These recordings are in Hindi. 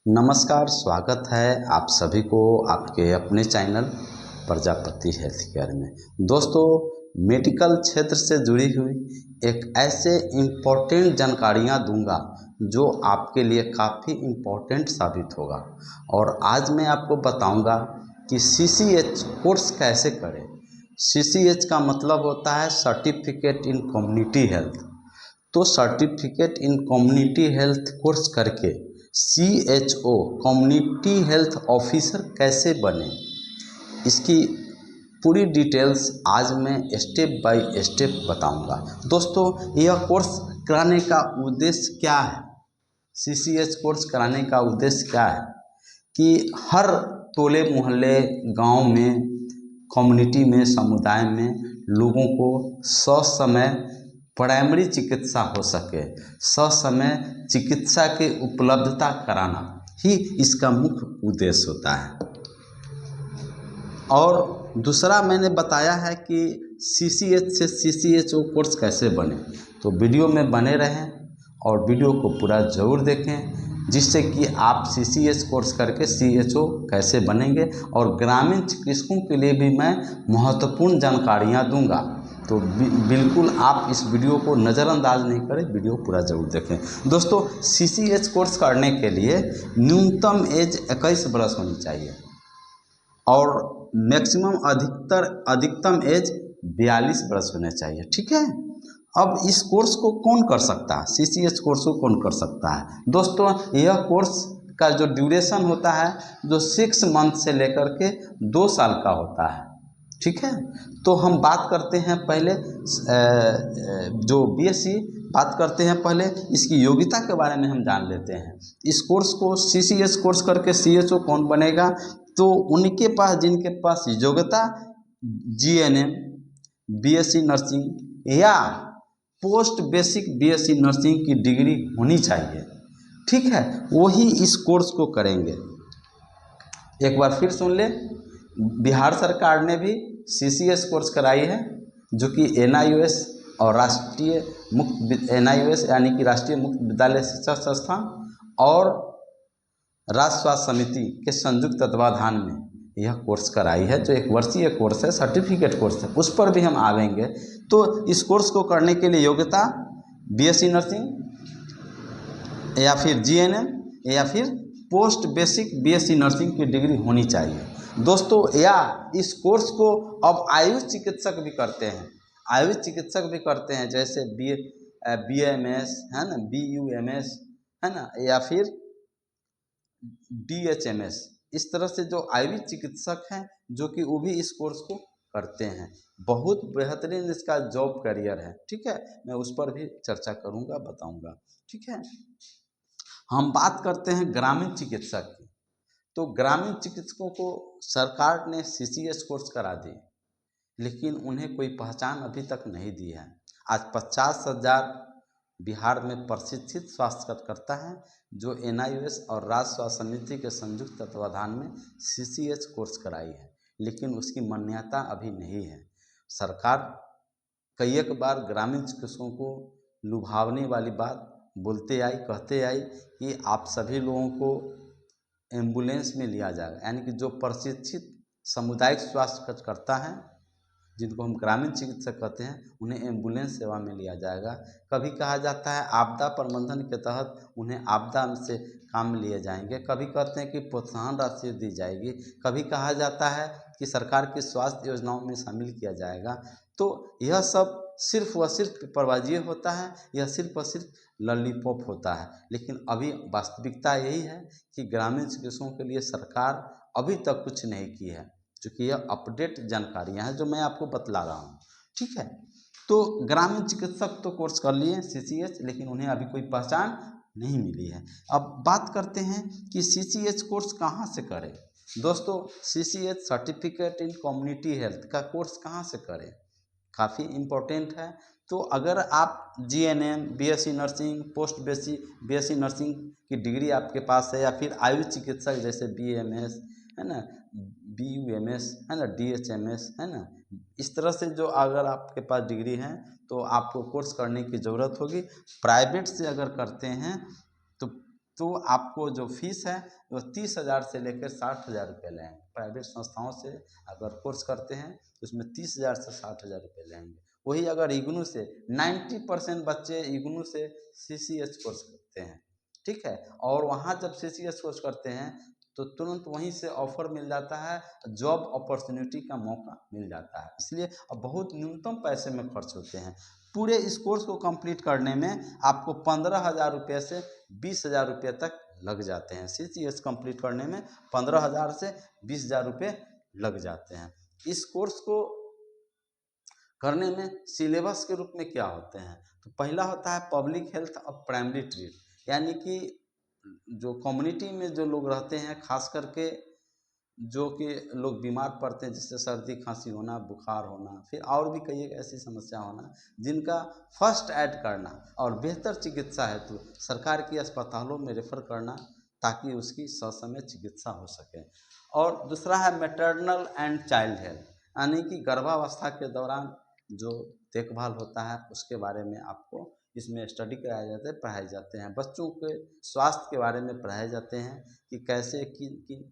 नमस्कार, स्वागत है आप सभी को आपके अपने चैनल प्रजापति हेल्थ केयर में। दोस्तों, मेडिकल क्षेत्र से जुड़ी हुई एक ऐसे इम्पोर्टेंट जानकारियाँ दूंगा जो आपके लिए काफ़ी इम्पोर्टेंट साबित होगा। और आज मैं आपको बताऊंगा कि CCH कोर्स कैसे करें। CCH का मतलब होता है सर्टिफिकेट इन कम्युनिटी हेल्थ। तो certificate in community health course करके CHO कम्युनिटी हेल्थ ऑफिसर कैसे बने, इसकी पूरी डिटेल्स आज मैं स्टेप बाय स्टेप बताऊंगा। दोस्तों, यह कोर्स कराने का उद्देश्य क्या है? CCH कोर्स कराने का उद्देश्य क्या है कि हर टोले मोहल्ले, गांव में, कम्युनिटी में, समुदाय में लोगों को ससमय प्राइमरी चिकित्सा हो सके, ससमय चिकित्सा की उपलब्धता कराना ही इसका मुख्य उद्देश्य होता है। और दूसरा मैंने बताया है कि CCH से CCHO कोर्स कैसे बने। तो वीडियो में बने रहें और वीडियो को पूरा ज़रूर देखें, जिससे कि आप CCH कोर्स करके CHO कैसे बनेंगे। और ग्रामीण चिकित्सकों के लिए भी मैं महत्वपूर्ण जानकारियाँ दूंगा। तो बिल्कुल आप इस वीडियो को नज़रअंदाज नहीं करें, वीडियो पूरा ज़रूर देखें। दोस्तों, CCH कोर्स करने के लिए न्यूनतम एज 21 वर्ष होनी चाहिए और मैक्सिमम अधिकतम एज 42 वर्ष होने चाहिए। ठीक है। अब इस कोर्स को कौन कर सकता है? CCH कोर्स को कौन कर सकता है? दोस्तों, यह कोर्स का जो ड्यूरेशन होता है जो 6 मंथ से लेकर के 2 साल का होता है। ठीक है। तो हम बात करते हैं पहले जो BSc बात करते हैं, पहले इसकी योग्यता के बारे में हम जान लेते हैं। इस कोर्स को CCH कोर्स करके CHO कौन बनेगा? तो उनके पास, जिनके पास योग्यता GNM, BSc नर्सिंग या पोस्ट बेसिक BSc नर्सिंग की डिग्री होनी चाहिए। ठीक है, वही इस कोर्स को करेंगे। एक बार फिर सुन ले, बिहार सरकार ने भी CCH कोर्स कराई है, जो कि NIOS और राष्ट्रीय मुक्त NIOS यानी कि राष्ट्रीय मुक्त विद्यालय शिक्षा संस्थान और राज्य स्वास्थ्य समिति के संयुक्त तत्वाधान में यह कोर्स कराई है, जो 1 वर्षीय कोर्स है, सर्टिफिकेट कोर्स है। उस पर भी हम आवेंगे। तो इस कोर्स को करने के लिए योग्यता BSc नर्सिंग या फिर GNM या फिर पोस्ट बेसिक BSc नर्सिंग की डिग्री होनी चाहिए। दोस्तों, या इस कोर्स को अब आयुष चिकित्सक भी करते हैं, आयुष चिकित्सक भी करते हैं, जैसे BAMS है ना, BUMS है ना, या फिर DHMS। इस तरह से जो आयुर्वेद चिकित्सक हैं, जो कि वो भी इस कोर्स को करते हैं। बहुत बेहतरीन इसका जॉब करियर है। ठीक है, मैं उस पर भी चर्चा करूंगा, बताऊंगा। ठीक है। हम बात करते हैं ग्रामीण चिकित्सक की। तो ग्रामीण चिकित्सकों को सरकार ने CCH कोर्स करा दी, लेकिन उन्हें कोई पहचान अभी तक नहीं दी है। आज 50,000 बिहार में प्रशिक्षित स्वास्थ्य कार्यकर्ता हैं, जो NIOS और राज्य स्वास्थ्य समिति के संयुक्त तत्वाधान में CCH कोर्स कराई है, लेकिन उसकी मान्यता अभी नहीं है। सरकार कई एक बार ग्रामीण चिकित्सकों को लुभावने वाली बात बोलते आई, कहते आई कि आप सभी लोगों को एम्बुलेंस में लिया जाएगा, यानी कि जो प्रशिक्षित सामुदायिक स्वास्थ्य कार्यकर्ता हैं, जिनको हम ग्रामीण चिकित्सक कहते हैं, उन्हें एम्बुलेंस सेवा में लिया जाएगा। कभी कहा जाता है आपदा प्रबंधन के तहत उन्हें आपदा से काम में लिए जाएंगे, कभी कहते हैं कि प्रोत्साहन राशि दी जाएगी, कभी कहा जाता है कि सरकार की स्वास्थ्य योजनाओं में शामिल किया जाएगा। तो यह सब सिर्फ व सिर्फ पेपरबाजी होता है, यह सिर्फ व सिर्फ लॉलीपॉप होता है। लेकिन अभी वास्तविकता यही है कि ग्रामीण चिकित्सकों के लिए सरकार अभी तक कुछ नहीं की है, चूँकि यह अपडेट जानकारियाँ हैं जो मैं आपको बतला रहा हूँ। ठीक है। तो ग्रामीण चिकित्सक तो कोर्स कर लिए CCH, लेकिन उन्हें अभी कोई पहचान नहीं मिली है। अब बात करते हैं कि CCH कोर्स कहाँ से करें। दोस्तों, CCH certificate in community health का कोर्स कहाँ से करें, काफ़ी इम्पोर्टेंट है। तो अगर आप GNM, BSc nursing, post basic BSc nursing की डिग्री आपके पास है, या फिर आयुष चिकित्सक जैसे BAMS है ना, BUMS है ना, DHMS है ना, इस तरह से जो अगर आपके पास डिग्री है तो आपको कोर्स करने की ज़रूरत होगी। प्राइवेट से अगर करते हैं तो तो आपको जो फीस है वो 30,000 से लेकर 60,000 रुपये लेंगे। प्राइवेट संस्थाओं से अगर कोर्स करते हैं तो उसमें 30,000 से 60,000 रुपये लेंगे। वही अगर इग्नू से 90% बच्चे इग्नू से CCH कोर्स करते हैं, ठीक है, और वहाँ जब CCH कोर्स करते हैं तो तुरंत वहीं से ऑफर मिल जाता है, जॉब अपॉर्चुनिटी का मौका मिल जाता है। इसलिए अब बहुत न्यूनतम पैसे में खर्च होते हैं। पूरे इस कोर्स को कंप्लीट करने में आपको 15,000 रुपये से 20,000 रुपये तक लग जाते हैं। CCH कंप्लीट करने में 15,000 से 20,000 रुपये लग जाते हैं। इस कोर्स को करने में सिलेबस के रूप में क्या होते हैं, तो पहला होता है पब्लिक हेल्थ और प्राइमरी ट्रीट, यानी कि जो कम्युनिटी में जो लोग रहते हैं, खास करके जो कि लोग बीमार पड़ते हैं, जिससे सर्दी खांसी होना, बुखार होना, फिर और भी कई ऐसी समस्या होना, जिनका फर्स्ट ऐड करना और बेहतर चिकित्सा हेतु सरकार की अस्पतालों में रेफर करना, ताकि उसकी ससमय चिकित्सा हो सके। और दूसरा है मैटरनल एंड चाइल्ड हेल्थ, यानी कि गर्भावस्था के दौरान जो देखभाल होता है उसके बारे में आपको इसमें स्टडी कराए जाते हैं, पढ़ाए जाते हैं। बच्चों के स्वास्थ्य के बारे में पढ़ाए जाते हैं कि कैसे किन किन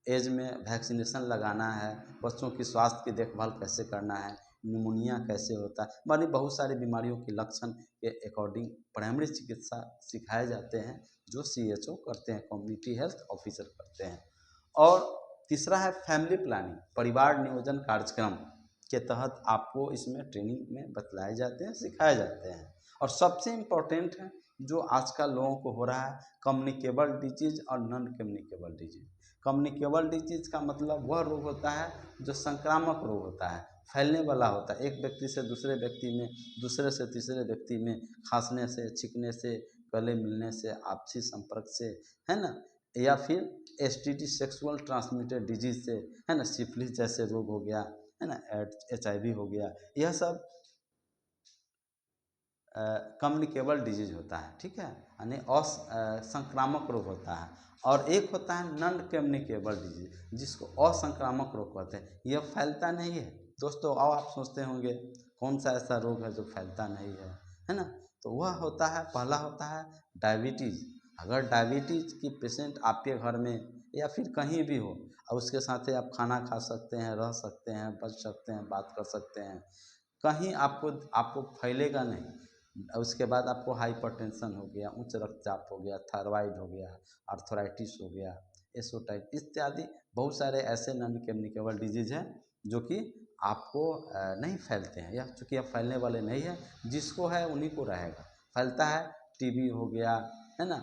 एज में वैक्सीनेशन लगाना है, बच्चों की स्वास्थ्य की देखभाल कैसे करना है, निमोनिया कैसे होता है, मानी बहुत सारी बीमारियों के लक्षण के अकॉर्डिंग प्राइमरी चिकित्सा सिखाए जाते हैं, जो CHO करते हैं, कम्युनिटी हेल्थ ऑफिसर करते हैं। और तीसरा है फैमिली प्लानिंग, परिवार नियोजन कार्यक्रम के तहत आपको इसमें ट्रेनिंग में बतलाए जाते हैं, सिखाए जाते हैं। और सबसे इम्पोर्टेंट है जो आजकल लोगों को हो रहा है, कम्युनिकेबल डिजीज और non communicable disease. Communicable disease का मतलब वह रोग होता है जो संक्रामक रोग होता है, फैलने वाला होता है, एक व्यक्ति से दूसरे व्यक्ति में, दूसरे से तीसरे व्यक्ति में, खांसने से, छींकने से, गले मिलने से, आपसी संपर्क से, है ना, या फिर STD सेक्सुअल ट्रांसमिटेड डिजीज से, है ना, सिफिलिस जैसे रोग हो गया, है ना, HIV हो गया, यह सब कम्युनिकेबल डिजीज होता है, ठीक है, यानी असंक्रामक रोग होता है। और एक होता है नॉन कम्युनिकेबल डिजीज, जिसको असंक्रामक रोग कहते हैं, यह फैलता नहीं है। दोस्तों अब आप सोचते होंगे कौन सा ऐसा रोग है जो फैलता नहीं है ना, तो वह होता है, पहला होता है डायबिटीज़। अगर डायबिटीज़ की पेशेंट आपके घर में या फिर कहीं भी हो, और उसके साथ ही आप खाना खा सकते हैं, रह सकते हैं, बच सकते हैं, बात कर सकते हैं, कहीं आपको आपको फैलेगा नहीं। उसके बाद आपको हाइपरटेंशन हो गया, उच्च रक्तचाप हो गया, थायराइड हो गया, आर्थराइटिस हो गया, एसोटाइट इत्यादि बहुत सारे ऐसे नॉन कम्युनिकेबल डिजीज हैं जो कि आपको नहीं फैलते हैं, या चूँकि अब फैलने वाले नहीं है, जिसको है उन्हीं को रहेगा। फैलता है TB हो गया, है ना,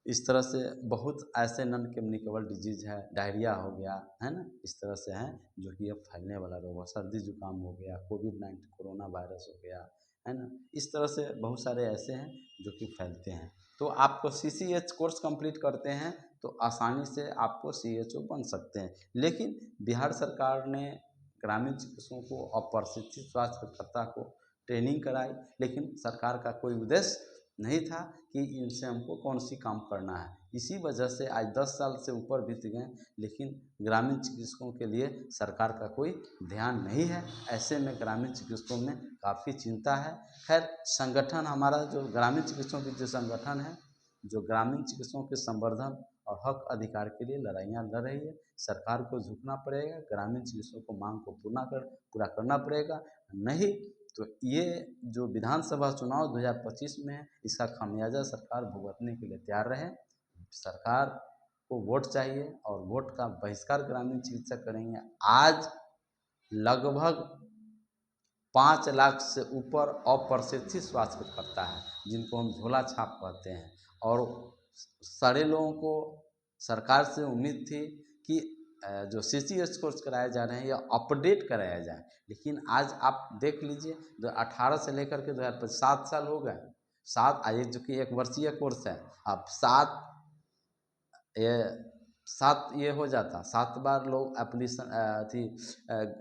इस तरह से बहुत ऐसे नॉन कम्युनिकेबल डिजीज है, डायरिया हो गया, है ना, इस तरह से हैं जो कि अब फैलने वाला रोग है। सर्दी जुकाम हो गया, COVID-19 कोरोना वायरस हो गया, है ना, इस तरह से बहुत सारे ऐसे हैं जो कि फैलते हैं। तो आपको CCH कोर्स कंप्लीट करते हैं तो आसानी से आपको CHO बन सकते हैं। लेकिन बिहार सरकार ने ग्रामीण चिकित्सकों को और प्रशिक्षित स्वास्थ्यकर्ता को ट्रेनिंग कराई, लेकिन सरकार का कोई उद्देश्य नहीं था कि इनसे हमको कौन सी काम करना है। इसी वजह से आज 10 साल से ऊपर बीत गए, लेकिन ग्रामीण चिकित्सकों के लिए सरकार का कोई ध्यान नहीं है। ऐसे में ग्रामीण चिकित्सकों में काफ़ी चिंता है। खैर, संगठन हमारा जो ग्रामीण चिकित्सकों की जो संगठन है, जो ग्रामीण चिकित्सकों के संवर्धन और हक अधिकार के लिए लड़ाइयाँ लड़ रही है। सरकार को झुकना पड़ेगा, ग्रामीण चिकित्सकों को मांग को पूरा करना पड़ेगा, नहीं तो ये जो विधानसभा चुनाव 2025 में है, इसका खामियाजा सरकार भुगतने के लिए तैयार रहे। सरकार को वोट चाहिए और वोट का बहिष्कार ग्रामीण चिकित्सक करेंगे। आज लगभग 5 लाख से ऊपर अप्रशिक्षित स्वास्थ्यकर्ता है, जिनको हम झोला छाप कहते हैं, और सारे लोगों को सरकार से उम्मीद थी कि जो CCH कोर्स कराए जा रहे हैं या अपडेट कराया जाए, लेकिन आज आप देख लीजिए 2018 से लेकर के 2025 7 साल हो गए। ये जो कि 1 वर्षीय कोर्स है, अब 7 ये हो जाता, 7 बार लोग एप्लीकेशन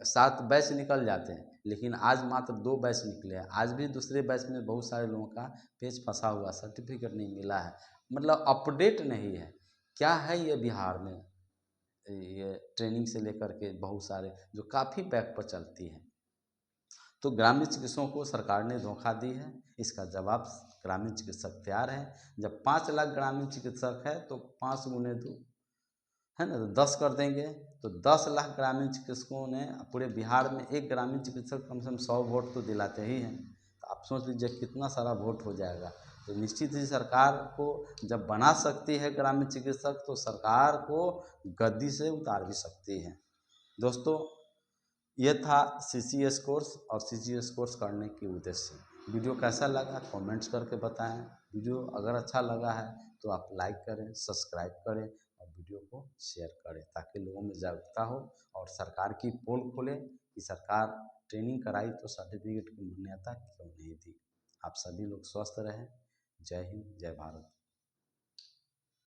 7 बैच निकल जाते हैं, लेकिन आज मात्र 2 बैच निकले हैं। आज भी दूसरे बैच में बहुत सारे लोगों का पेज फंसा हुआ, सर्टिफिकेट नहीं मिला है, मतलब अपडेट नहीं है। क्या है ये बिहार में, ये ट्रेनिंग से लेकर के बहुत सारे जो काफ़ी बैक पर चलती है। तो ग्रामीण चिकित्सकों को सरकार ने धोखा दी है। इसका जवाब ग्रामीण चिकित्सक तैयार है। जब 5 लाख ग्रामीण चिकित्सक है तो 5 गुने 2 है ना, तो 10 कर देंगे। तो 10 लाख ग्रामीण चिकित्सकों ने पूरे बिहार में एक ग्रामीण चिकित्सक कम से कम 100 वोट तो दिलाते ही हैं। तो आप सोच लीजिए कितना सारा वोट हो जाएगा। तो निश्चित ही सरकार को जब बना सकती है ग्रामीण चिकित्सक, तो सरकार को गद्दी से उतार भी सकती है। दोस्तों, ये था CCS कोर्स और CCS कोर्स करने की उद्देश्य। वीडियो कैसा लगा कमेंट्स करके बताएं। वीडियो अगर अच्छा लगा है तो आप लाइक करें, सब्सक्राइब करें और वीडियो को शेयर करें, ताकि लोगों में जागरूकता हो और सरकार की पोल खोले कि सरकार ट्रेनिंग कराई तो सर्टिफिकेट की मान्यता क्यों नहीं दी। आप सभी लोग स्वस्थ रहें। जय हिंद, जय भारत।